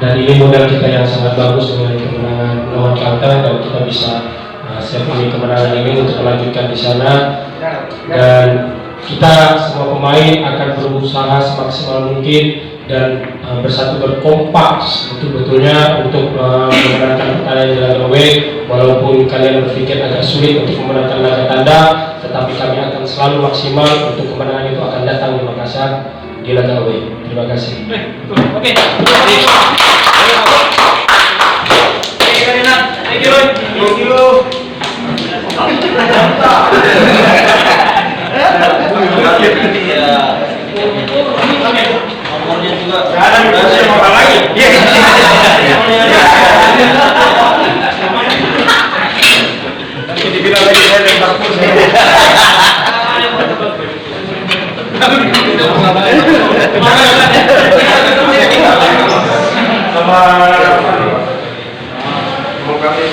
Dan ini modal kita yang sangat bagus dengan kemenangan melawan Kalteng, dan kita bisa siap demi kemenangan ini untuk melanjutkan di sana. Dan kita semua pemain akan berusaha semaksimal mungkin dan bersatu berkompak betul-betulnya untuk memenangkan pertandingan di laga away. Walaupun kalian berpikir agak sulit untuk memenangkan laga tanda, tetapi kami akan selalu maksimal untuk kemenangan itu akan datang di Makassar di laga away. Terima kasih. Oke. Thank you. Nomornya juga ada apa lagi? Dibilang lagi saya lempar pun sama mau kami